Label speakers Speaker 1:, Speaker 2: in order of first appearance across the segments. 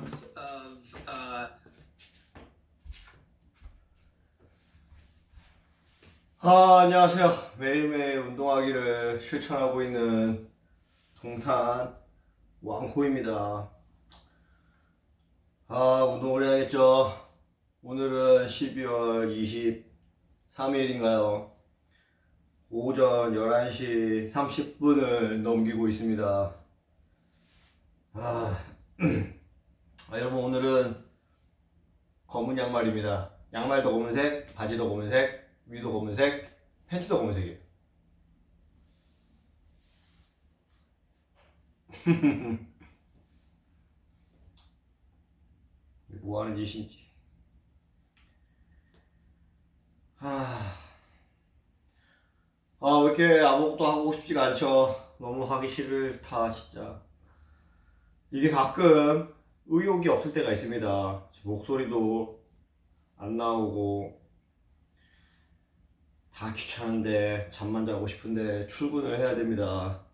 Speaker 1: box of
Speaker 2: 안녕하세요. 매일매일 운동하기를 실천하고 있는 동탄 왕호입니다. 운동을 해야겠죠. 오늘은 12월 23일인가요? 오전 11시 30분을 넘기고 있습니다. 여러분, 오늘은 검은 양말입니다. 양말도 검은색, 바지도 검은색, 위도 검은색, 팬티도 검은색이에요. 뭐 하는 짓인지. 왜 이렇게 아무것도 하고 싶지가 않죠. 너무 하기 싫다, 진짜. 이게 가끔 의욕이 없을 때가 있습니다. 목소리도 안 나오고, 다 귀찮은데, 잠만 자고 싶은데, 출근을 해야 됩니다.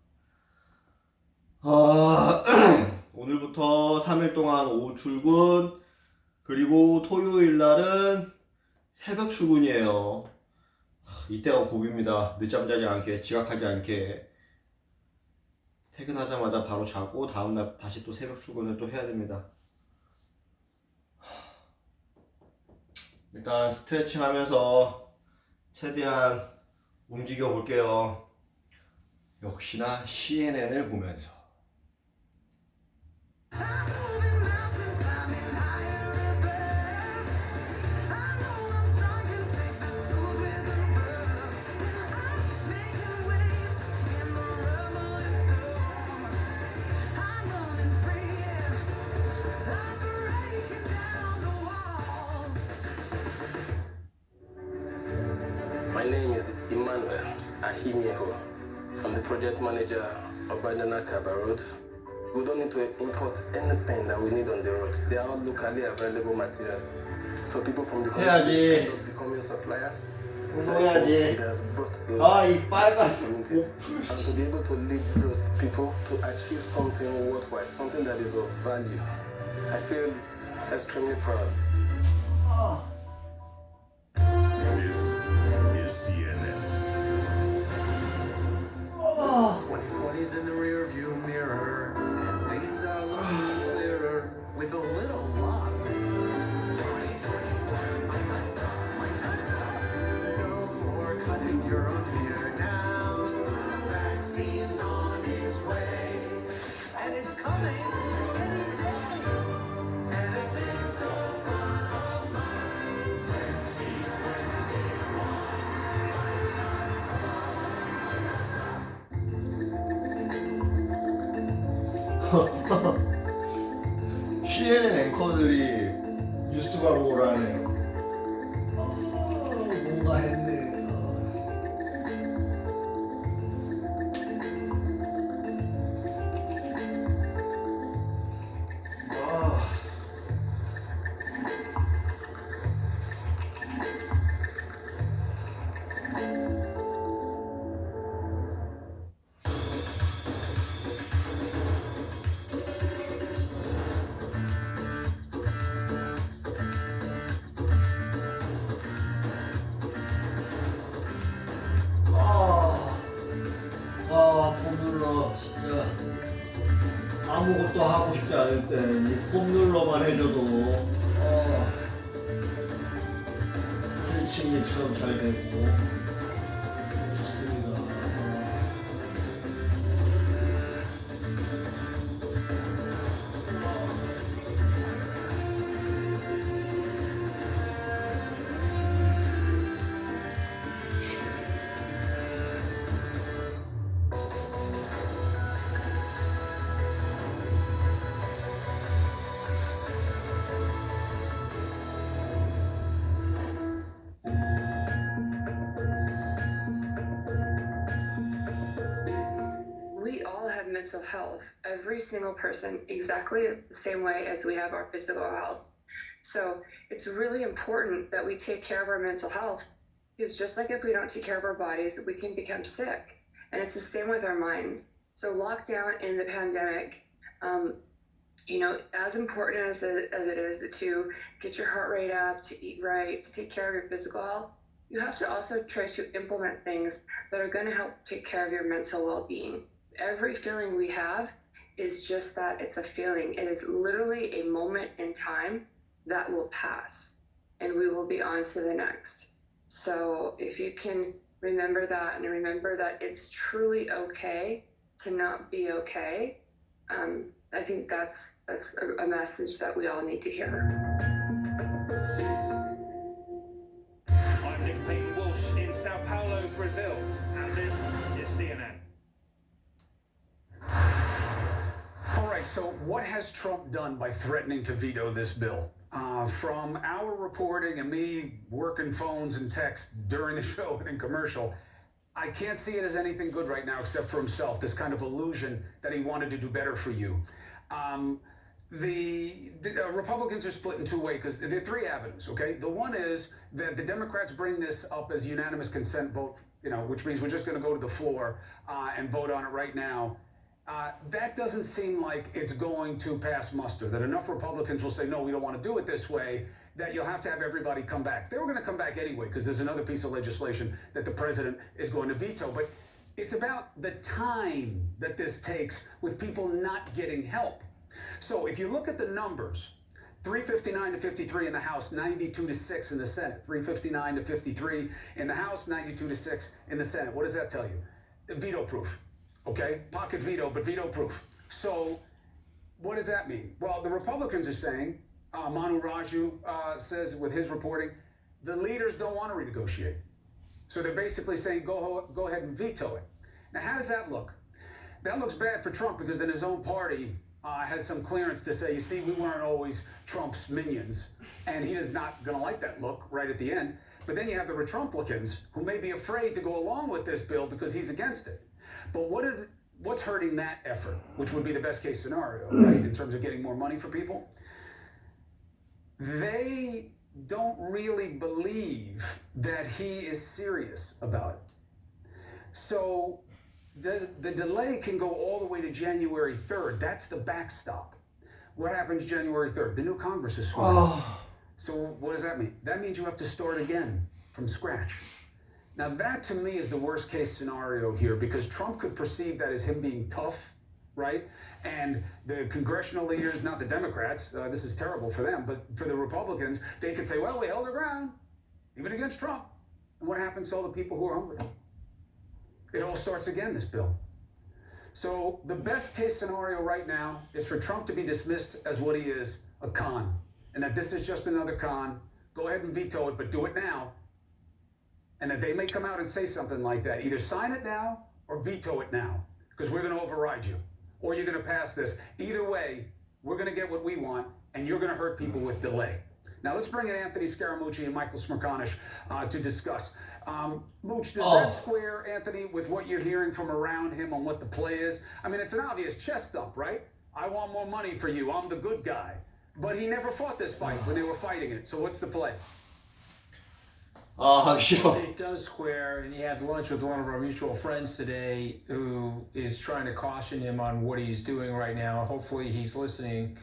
Speaker 2: 오늘부터 3일 동안 오후 출근, 그리고 토요일 날은 새벽 출근이에요. 이때가 고비입니다. 늦잠 자지 않게, 지각하지 않게. 퇴근하자마자 바로 자고 다음날 다시 또 새벽 출근을 또 해야 됩니다. 일단 스트레칭 하면서 최대한 움직여 볼게요. 역시나 CNN을 보면서.
Speaker 3: My name is Emmanuel Ahimieho. I'm the project manager of Bandana Kaba Road. We don't need to import anything that we need on the road. They are all locally available materials. So people from the community end up becoming suppliers. It has brought communities. And to be able to lead those people to achieve something worthwhile, something that is of value, I feel extremely proud.
Speaker 4: This is CNN.
Speaker 5: 2020's in the rear view mirror, and things are looking clearer with a little luck. 2021 might not stop. No more cutting your own hair now. The vaccine's on its way, and it's coming any day. And if things don't run our mind, 2021 might not stop.
Speaker 2: CNN 앵커들이 뉴스 광고를 하네요. 뭔가 했네. 폼 눌러. 진짜 아무것도 하고 싶지 않을 때 이 폼 눌러만 해줘도 스트레칭이 참 잘 되고 좋습니다.
Speaker 6: We all have mental health, every single person, exactly the same way as we have our physical health. So it's really important that we take care of our mental health, because just like if we don't take care of our bodies, we can become sick. And it's the same with our minds. So lockdown in the pandemic you know, as important as it is to get your heart rate up, to eat right, to take care of your physical health, you have to also try to implement things that are going to help take care of your mental well-being. Every feeling we have is just that, it's a feeling. It is literally a moment in time that will pass and we will be on to the next. So if you can remember that, and remember that it's truly okay to not be okay, I think that's a message that we all need to hear.
Speaker 1: I'm Nick Payne-Walsh in Sao Paulo, Brazil, and this is CNN.
Speaker 7: All right, so what has Trump done by threatening to veto this bill? From our reporting and me working phones and text during the show and in commercial, I can't see it as anything good right now except for himself, this kind of illusion that he wanted to do better for you. The Republicans are split in two ways because there are three avenues, okay? The one is that the Democrats bring this up as unanimous consent vote, you know, which means we're just going to go to the floor and vote on it right now. That doesn't seem like it's going to pass muster, that enough Republicans will say, no, we don't want to do it this way, that you'll have to have everybody come back. They were going to come back anyway because there's another piece of legislation that the president is going to veto. But it's about the time that this takes with people not getting help. So if you look at the numbers, 359 to 53 in the House, 92 to 6 in the Senate. 359 to 53 in the House, 92 to 6 in the Senate. What does that tell you? Veto proof. Okay, pocket veto, but veto proof. So what does that mean? Well, the Republicans are saying, Manu Raju says with his reporting, the leaders don't want to renegotiate. So they're basically saying, go ahead and veto it. Now, how does that look? That looks bad for Trump because then his own party has some clearance to say, you see, we weren't always Trump's minions. And he is not going to like that look right at the end. But then you have the Retrumplicans who may be afraid to go along with this bill because he's against it. But what's hurting that effort, which would be the best case scenario, right, in terms of getting more money for people? They don't really believe that he is serious about it. So the delay can go all the way to January 3rd. That's the backstop. What happens January 3rd? The new Congress is sworn.
Speaker 2: Oh.
Speaker 7: So what does that mean? That means you have to start again from scratch. Now that to me is the worst case scenario here because Trump could perceive that as him being tough, right? And the congressional leaders, not the Democrats, this is terrible for them, but for the Republicans, they could say, well, we held our ground, even against Trump. And what happens to all the people who are hungry? It all starts again, this bill. So the best case scenario right now is for Trump to be dismissed as what he is, a con. And that this is just another con. Go ahead and veto it, but do it now. And that they may come out and say something like that. Either sign it now or veto it now, because we're going to override you. Or you're going to pass this. Either way, we're going to get what we want, and you're going to hurt people with delay. Now let's bring in Anthony Scaramucci and Michael Smerconish to discuss. Mooch, does that square, Anthony, with what you're hearing from around him on what the play is? I mean, it's an obvious chest thump, right? I want more money for you. I'm the good guy. But he never fought this fight when they were fighting it. So what's the play?
Speaker 8: It does square, and he had lunch with one of our mutual friends today who is trying to caution him on what he's doing right now. Hopefully he's listening.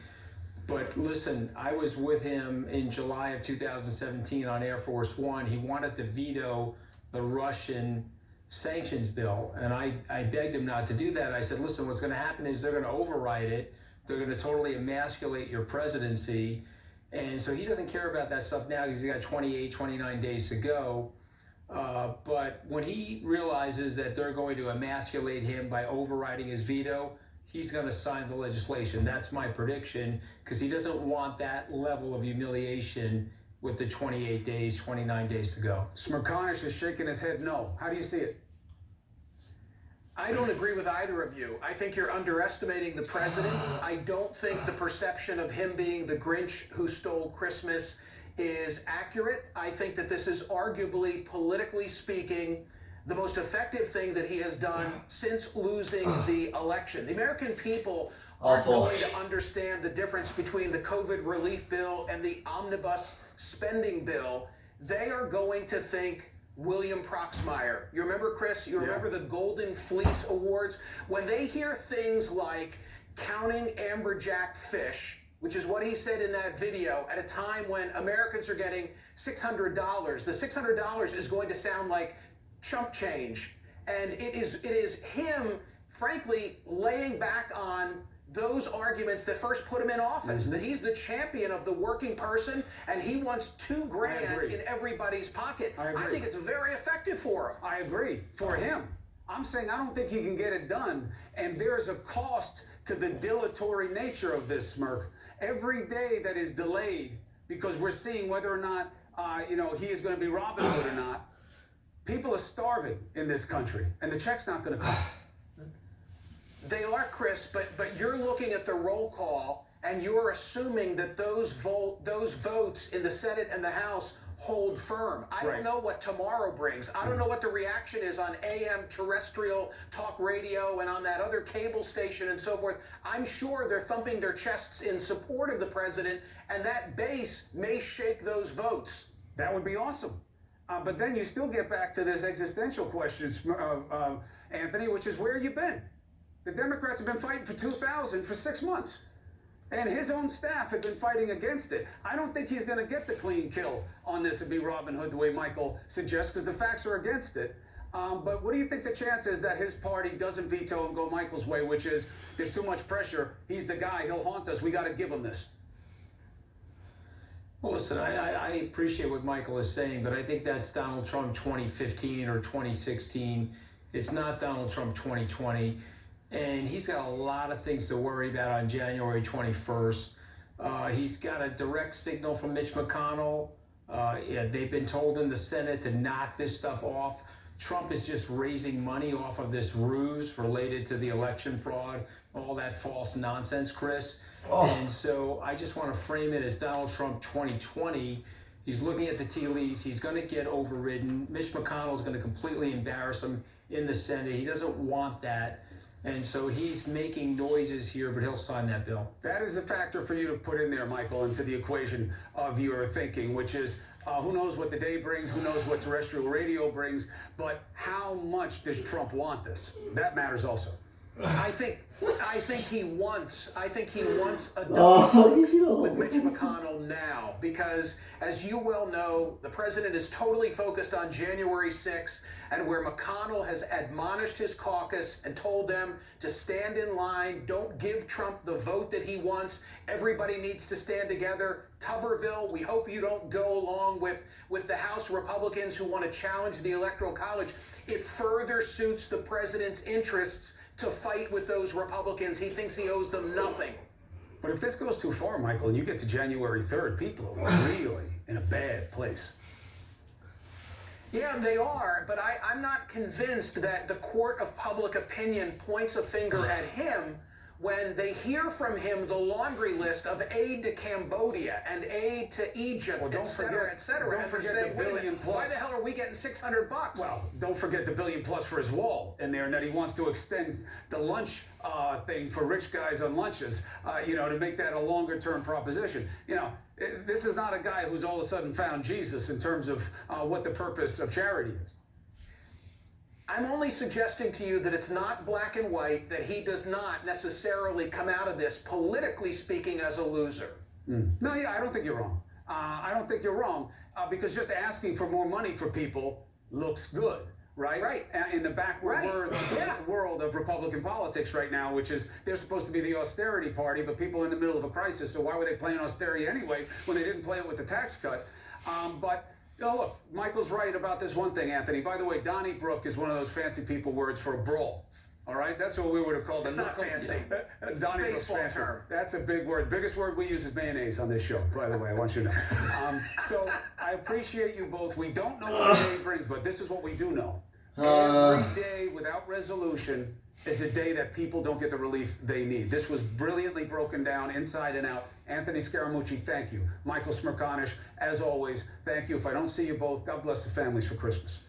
Speaker 8: But listen, I was with him in July of 2017 on Air Force One. He wanted to veto the Russian sanctions bill, and I begged him not to do that. I said, listen, what's going to happen is they're going to override it. They're going to totally emasculate your presidency. And so he doesn't care about that stuff now because he's got 28, 29 days to go. But when he realizes that they're going to emasculate him by overriding his veto, he's going to sign the legislation. That's my prediction because he doesn't want that level of humiliation with the 28 days, 29 days to go.
Speaker 7: Smerconish is shaking his head no. How do you see it?
Speaker 9: I don't agree with either of you. I think you're underestimating the president. I don't think the perception of him being the Grinch who stole Christmas is accurate. I think that this is arguably, politically speaking, the most effective thing that he has done since losing the election. The American people aren't going to understand the difference between the COVID relief bill and the omnibus spending bill. They are going to think William Proxmire. You remember, Chris? You remember the Golden Fleece Awards? When they hear things like counting amberjack fish, which is what he said in that video, at a time when Americans are getting $600. The $600 is going to sound like chump change. And it is him, frankly, laying back on those arguments that first put him in office, that he's the champion of the working person and he wants $2,000 in everybody's pocket. I think it's very effective for him.
Speaker 7: I agree. For him. I'm saying I don't think he can get it done. And there's a cost to the dilatory nature of this, Smirk. Every day that is delayed because we're seeing whether or not, he is going to be Robin Hood or not. People are starving in this country, and the check's not going to come.
Speaker 9: They are, Chris, but you're looking at the roll call, and you're assuming that those votes in the Senate and the House hold firm. I don't know what tomorrow brings. I don't know what the reaction is on AM terrestrial talk radio and on that other cable station and so forth. I'm sure they're thumping their chests in support of the president, and that base may shake those votes.
Speaker 7: That would be awesome. But then you still get back to this existential question, Anthony, which is where you been? The Democrats have been fighting for 2,000 for 6 months. And his own staff have been fighting against it. I don't think he's going to get the clean kill on this and be Robin Hood the way Michael suggests, because the facts are against it. But what do you think the chance is that his party doesn't veto and go Michael's way, which is there's too much pressure. He's the guy. He'll haunt us. We got to give him this.
Speaker 8: Well, listen, I appreciate what Michael is saying, but I think that's Donald Trump 2015 or 2016. It's not Donald Trump 2020. And he's got a lot of things to worry about on January 21st. He's got a direct signal from Mitch McConnell. They've been told in the Senate to knock this stuff off. Trump is just raising money off of this ruse related to the election fraud, all that false nonsense, Chris. And so I just want to frame it as Donald Trump 2020. He's looking at the tea leaves. He's going to get overridden. Mitch McConnell is going to completely embarrass him in the Senate. He doesn't want that. And so he's making noises here, but he'll sign that bill.
Speaker 7: That is the factor for you to put in there, Michael, into the equation of your thinking, which is who knows what the day brings, who knows what terrestrial radio brings, but how much does Trump want this? That matters also.
Speaker 9: I think he wants a dialogue with Mitch McConnell now, because as you well know, the president is totally focused on January 6th, and where McConnell has admonished his caucus and told them to stand in line, don't give Trump the vote that he wants. Everybody needs to stand together. Tuberville, we hope you don't go along with the House Republicans who want to challenge the Electoral College. It further suits the president's interests to fight with those Republicans. He thinks he owes them nothing.
Speaker 7: But if this goes too far, Michael, and you get to January 3rd, people are really in a bad place.
Speaker 9: Yeah, they are, but I'm not convinced that the court of public opinion points a finger at him when they hear from him the laundry list of aid to Cambodia and aid to Egypt, et cetera, et cetera.
Speaker 7: Don't forget the billion plus.
Speaker 9: Why the hell are we getting $600?
Speaker 7: Well, don't forget the billion plus for his wall in there, and that he wants to extend the lunch thing for rich guys on lunches, to make that a longer-term proposition. This is not a guy who's all of a sudden found Jesus in terms of what the purpose of charity is.
Speaker 9: I'm only suggesting to you that it's not black and white, that he does not necessarily come out of this, politically speaking, as a loser.
Speaker 7: No, I don't think you're wrong. I don't think you're wrong, because just asking for more money for people looks good, right?
Speaker 9: Right.
Speaker 7: In the backward world of Republican politics right now, which is they're supposed to be the austerity party, but people are in the middle of a crisis, so why were they playing austerity anyway when they didn't play it with the tax cut? Look, Michael's right about this one thing, Anthony. By the way, Donnybrook is one of those fancy people words for a brawl. All right? That's what we would have called it.
Speaker 9: It's not fancy.
Speaker 7: Donnybrooke's fancy.
Speaker 9: Term.
Speaker 7: That's a big word. Biggest word we use is mayonnaise on this show, by the way. I want you to know. So I appreciate you both. We don't know what the day brings, but this is what we do know. Every day without resolution is a day that people don't get the relief they need. This was brilliantly broken down inside and out. Anthony Scaramucci, thank you. Michael Smirkanish, as always, thank you. If I don't see you both, God bless the families for Christmas.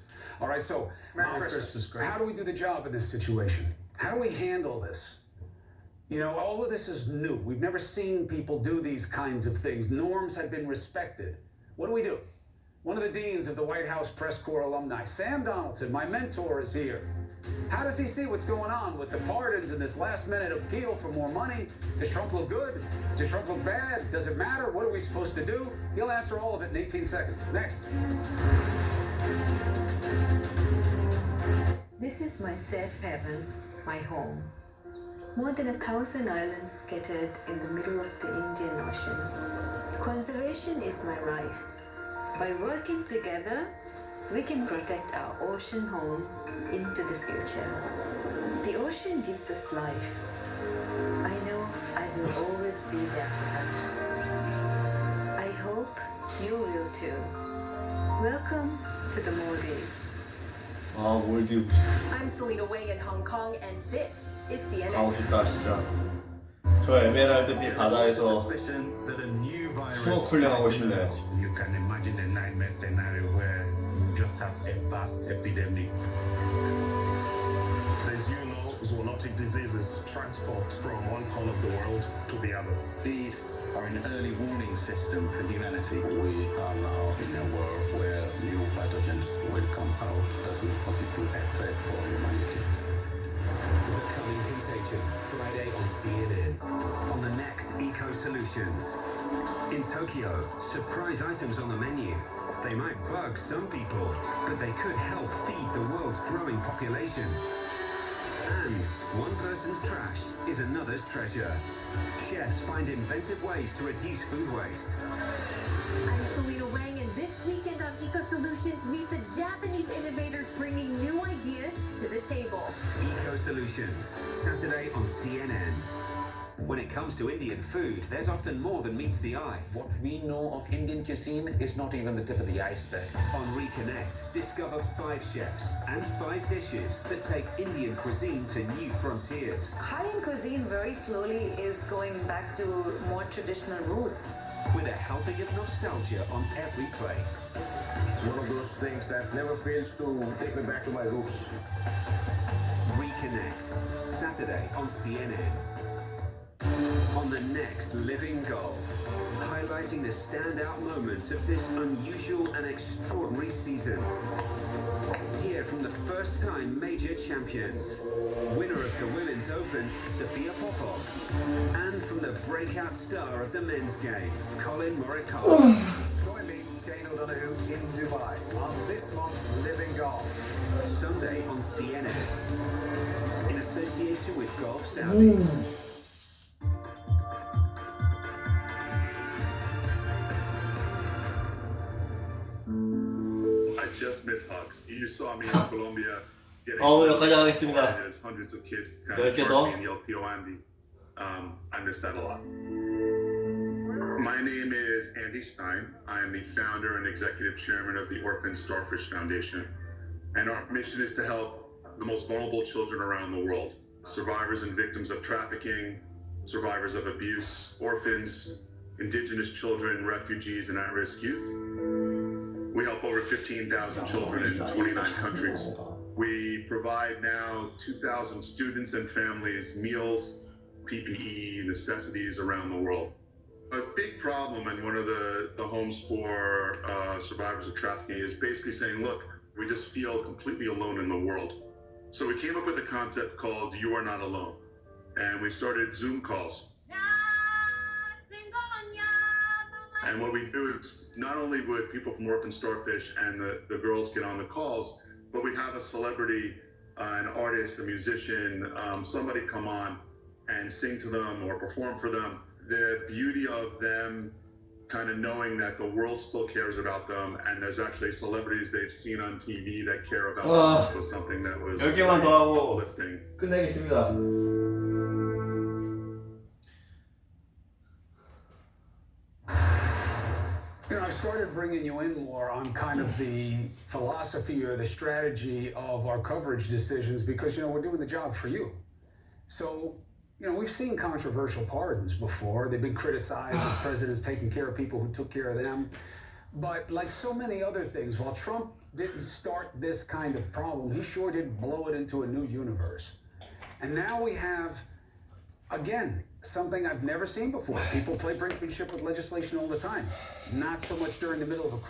Speaker 7: All right, so
Speaker 9: Merry Christmas.
Speaker 7: How do we do the job in this situation? How do we handle this? All of this is new. We've never seen people do these kinds of things. Norms have been respected. What do? One of the deans of the White House Press Corps alumni, Sam Donaldson, my mentor, is here. How does he see what's going on with the pardons and this last-minute appeal for more money? Does Trump look good? Does Trump look bad? Does it matter? What are we supposed to do? He'll answer all of it in 18 seconds. Next.
Speaker 10: This is my safe haven, my home. More than 1,000 islands scattered in the middle of the Indian Ocean. Conservation is my life. By working together, we can protect our ocean home into the future. The ocean gives us life. I know I will always be there for her. I hope you will too. Welcome to the Maldives.
Speaker 2: 아, 몰디브.
Speaker 11: I'm Selena Wang in Hong Kong, and this is CNN.
Speaker 2: 가고 싶다, 진짜. 저 에메랄드빛 바다에서 스노클링 하고 싶네요.
Speaker 4: You can imagine a nightmare scenario where you just have a vast epidemic. There's zoonotic diseases transport from one corner of the world to the other.
Speaker 12: These are an early warning system for humanity. We are now in a world where new pathogens will come out that will constitute a threat for humanity.
Speaker 13: The Coming Contagion, Friday on CNN. On the next Eco Solutions. In Tokyo, surprise items on the menu. They might bug some people, but they could help feed the world's growing population. And one person's trash is another's treasure. Chefs find inventive ways to reduce food waste.
Speaker 11: I'm Selena Wang, and this weekend on Eco Solutions, meet the Japanese innovators bringing new ideas to the table.
Speaker 13: Eco Solutions, Saturday on CNN. When it comes to Indian food, there's often more than meets the eye.
Speaker 8: What we know of Indian cuisine is not even the tip of the iceberg.
Speaker 13: On Reconnect, discover 5 chefs and 5 dishes that take Indian cuisine to new frontiers.
Speaker 10: High-end cuisine very slowly is going back to more traditional roots.
Speaker 13: With a helping of nostalgia on every plate.
Speaker 12: One of those things that never fails to take me back to my roots.
Speaker 13: Reconnect, Saturday on CNN. On the next Living Golf, highlighting the standout moments of this unusual and extraordinary season. Hear from the first-time major champions, winner of the Women's Open, Sophia Popov, and from the breakout star of the men's game, Colin Morikawa.
Speaker 9: Join me, Shane O'Donoghue, in Dubai on this month's Living Golf.
Speaker 13: Sunday on CNN, in association with Golf Saudi.
Speaker 4: I just miss hugs. You saw me in Colombia getting
Speaker 2: 여기까지 하겠습니다.
Speaker 4: there's hundreds of kids
Speaker 2: 10개 더.
Speaker 4: in El Tío Andy. I miss that a lot. My name is Andy Stein. I am the founder and executive chairman of the Orphan Starfish Foundation. And our mission is to help the most vulnerable children around the world. Survivors and victims of trafficking, survivors of abuse, orphans, indigenous children, refugees, and at-risk youth. We help over 15,000 children in 29 countries. We provide now 2,000 students and families meals, PPE, necessities around the world. A big problem and one of the homes for survivors of trafficking is basically saying, look, we just feel completely alone in the world. So we came up with a concept called You Are Not Alone. And we started Zoom calls. And what we do is not only would people from Orphan Starfish and the girls get on the calls, but we'd have a celebrity, an artist, a musician, somebody come on and sing to them or perform for them. The beauty of them kind of knowing that the world still cares about them and there's actually celebrities they've seen on TV that care about them was something that was
Speaker 2: 10개만 더 하고
Speaker 4: uplifting.
Speaker 2: 끝내겠습니다.
Speaker 7: You know, I started bringing you in more on kind of the philosophy or the strategy of our coverage decisions because, you know, we're doing the job for you. So, you know, we've seen controversial pardons before. They've been criticized as presidents taking care of people who took care of them. But like so many other things, while Trump didn't start this kind of problem, he sure did blow it into a new universe. And now we have, again, something I've never seen before. People play brinkmanship with legislation all the time. Not so much during the middle of a crisis.